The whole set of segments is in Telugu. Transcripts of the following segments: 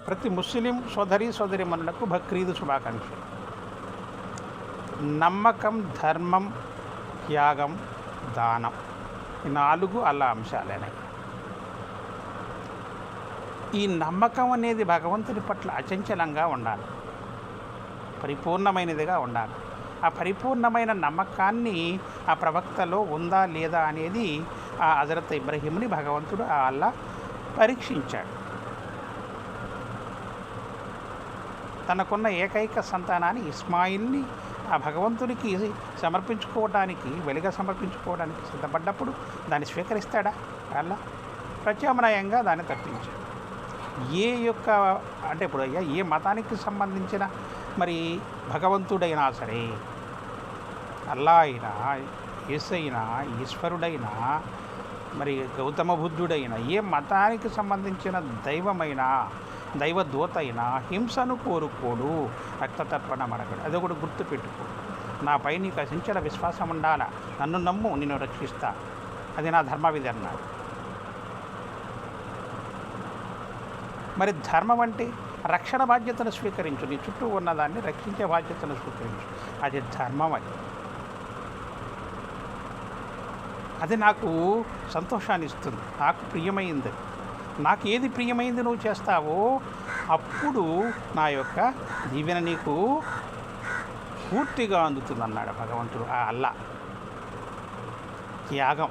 ప్రతి ముస్లిం సోదరీమణులకు బక్రీద్ శుభాకాంక్షలు. నమ్మకం, ధర్మం, త్యాగం, దానం, ఈ 4 అల్లా అంశాలేనాయి. ఈ నమ్మకం అనేది భగవంతుని పట్ల అచంచలంగా ఉండాలి, పరిపూర్ణమైనదిగా ఉండాలి. ఆ పరిపూర్ణమైన నమ్మకాన్ని ఆ ప్రవక్తలో ఉందా లేదా అనేది ఆ హజరత్ ఇబ్రహీంని భగవంతుడు ఆ అల్లా పరీక్షించాడు. తనకున్న ఏకైక సంతానాన్ని ఇస్మాయిల్ని ఆ భగవంతునికి బలిగా సమర్పించుకోవడానికి సిద్ధపడ్డప్పుడు దాన్ని స్వీకరిస్తాడా? అలా ప్రత్యామ్నాయంగా దాన్ని తప్పించాడు. ఇప్పుడు ఏ మతానికి సంబంధించిన మరి భగవంతుడైనా సరే, అల్లా అయినా, యేసైనా, ఈశ్వరుడైనా, మరి గౌతమ బుద్ధుడైనా, ఏ మతానికి సంబంధించిన దైవమైనా, దైవదూత అయినా హింసను కోరుకోడు, రక్తతర్పణ మనకడు. అదొకటి గుర్తుపెట్టుకో. నాపై నీకు అసించల విశ్వాసం ఉండాలా, నన్ను నమ్ము, నిన్ను రక్షిస్తా, అది నా ధర్మవిధి అన్నాడు. మరి ధర్మం అంటే రక్షణ బాధ్యతను స్వీకరించు, నీ చుట్టూ ఉన్నదాన్ని రక్షించే బాధ్యతను స్వీకరించు, అది ధర్మం. అది నాకు సంతోషాన్ని ఇస్తుంది, నాకు ప్రియమైంది. నాకు ఏది ప్రియమైంది నువ్వు చేస్తావో అప్పుడు నా యొక్క దీవెన నీకు పూర్తిగా అందుతుందన్నాడు భగవంతుడు ఆ అల్లా. త్యాగం,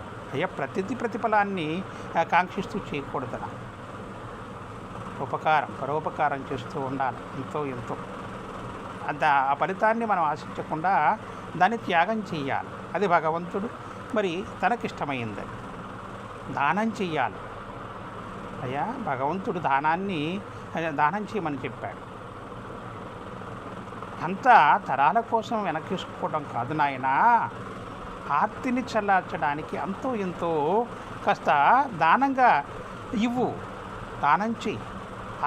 ప్రతిఫలాన్ని కాంక్షిస్తూ చేయకూడదు. పరోపకారం చేస్తూ ఉండాలి, ఎంతో ఆ ఫలితాన్ని మనం ఆశించకుండా దాన్ని త్యాగం చెయ్యాలి. అది భగవంతుడు మరి తనకిష్టమైంది. దానం చెయ్యాలి. భగవంతుడు దానం చేయమని చెప్పాడు. అంతా తరాల కోసం వెనకేసుకోవడం కాదు నాయనా, ఆర్తిని చల్లార్చడానికి ఎంతో కాస్త దానంగా ఇవ్వు, దానం చెయ్యి,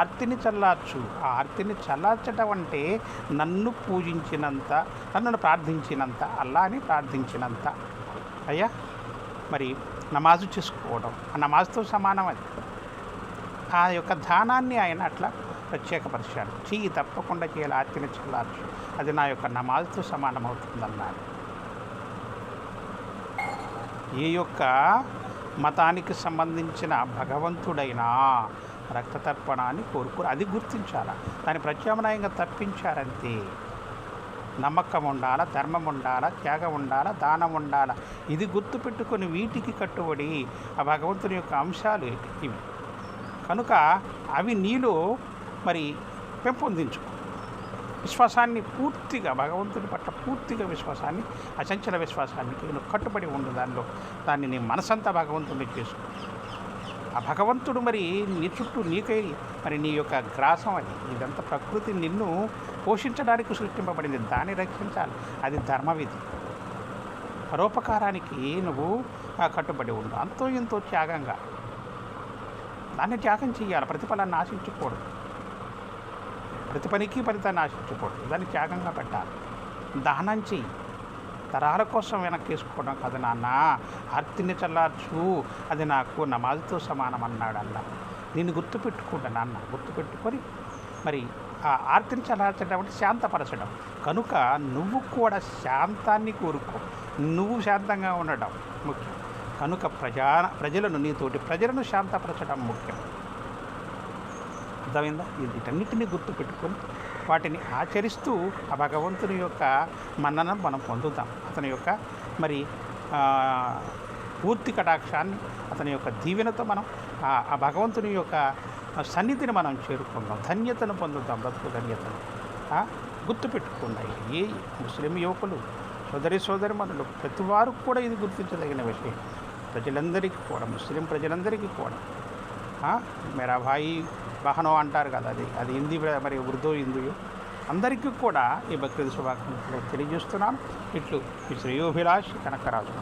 ఆర్తిని చల్లార్చు. ఆ ఆర్తిని చల్లార్చడం అంటే నన్ను పూజించినంత, నన్ను ప్రార్థించినంత, అల్లాని ప్రార్థించినంత. మరి నమాజు చేసుకోవడం ఆ నమాజ్తో సమానం. అది ఆ యొక్క దానాన్ని ఆయన అట్లా ప్రత్యేకపరిచాడు. చెయ్యి, తప్పకుండా చేయాలి, ఆర్తిని చల్లార్చు, అది నా యొక్క నమాజ్తో సమానమవుతుందన్నాడు. ఏ యొక్క మతానికి సంబంధించిన భగవంతుడైనా రక్తతర్పణాన్ని కోరుకోరు, అది గుర్తించాలా, దాన్ని ప్రత్యామ్నాయంగా తప్పించారంతే. నమ్మకం ఉండాలా, ధర్మం ఉండాలా, త్యాగం ఉండాలా, దానం ఉండాలా, ఇది గుర్తుపెట్టుకొని వీటికి కట్టుబడి ఆ భగవంతుని యొక్క అంశాలు ఇవి కనుక అవి నీలో మరి పెంపొందించుకో. విశ్వాసాన్ని పూర్తిగా, భగవంతుని పట్ల పూర్తిగా విశ్వాసాన్ని, అచంచల విశ్వాసానికి నువ్వు కట్టుబడి ఉండు. దాన్ని నీ మనసంతా భగవంతుడిని చేసుకో. ఆ భగవంతుడు మరి నీ చుట్టూ నీకై మరి నీ యొక్క గ్రాసం, అది ఇదంతా ప్రకృతి నిన్ను పోషించడానికి సృష్టింపబడింది, దాన్ని రక్షించాలి, అది ధర్మవిధి. పరోపకారానికి నువ్వు కట్టుబడి ఉండు, ఎంతో త్యాగంగా దాన్ని త్యాగం చేయాలి. ప్రతిఫలాన్ని ఆశించకూడదు, ప్రతి పనికి ఫలితాన్ని ఆశించకూడదు, దాన్ని త్యాగంగా పెట్టాలి. దానం చెయ్యి, తరాల కోసం వెనక్కేసుకోవడం కాదు నాన్న, ఆర్తిని చల్లార్చు, అది నాకు నమాజ్తో సమానం అన్నాడు అల్లా. నేను గుర్తుపెట్టుకుంటా నాన్న, గుర్తుపెట్టుకొని మరి ఆ ఆర్తిని చల్లార్చడం అంటే శాంతపరచడం. కనుక నువ్వు కూడా శాంతాన్ని కోరుకో, నువ్వు శాంతంగా ఉండడం ముఖ్యం. కనుక నీతోటి ప్రజలను శాంతపరచడం ముఖ్యం. అర్థమైందా? వీటన్నిటినీ గుర్తుపెట్టుకొని వాటిని ఆచరిస్తూ ఆ భగవంతుని యొక్క మన్ననం మనం పొందుతాం. అతని యొక్క మరి పూర్తి కటాక్షాన్ని, అతని యొక్క దీవెనతో మనం ఆ భగవంతుని యొక్క సన్నిధిని మనం చేరుకుందాం, ధన్యతను పొందుతాం, బ్రతుకు ధన్యతను. గుర్తుపెట్టుకున్నాయి ఏ ముస్లిం యువకులు, సోదరిమణులు, ప్రతి వారు కూడా ఇది గుర్తించదగిన విషయం. ప్రజలందరికీ కూడా, ముస్లిం ప్రజలందరికీ కూడా మేరా భాయి బహనో అంటారు కదా, అది హిందీ మరి ఉర్దూ హిందూ అందరికీ కూడా ఈ బక్రీద్ శుభాకాంక్షలు తెలియజేస్తున్నాను. ఇట్లు మీ శ్రేయోభిలాష్ కనకరాజు.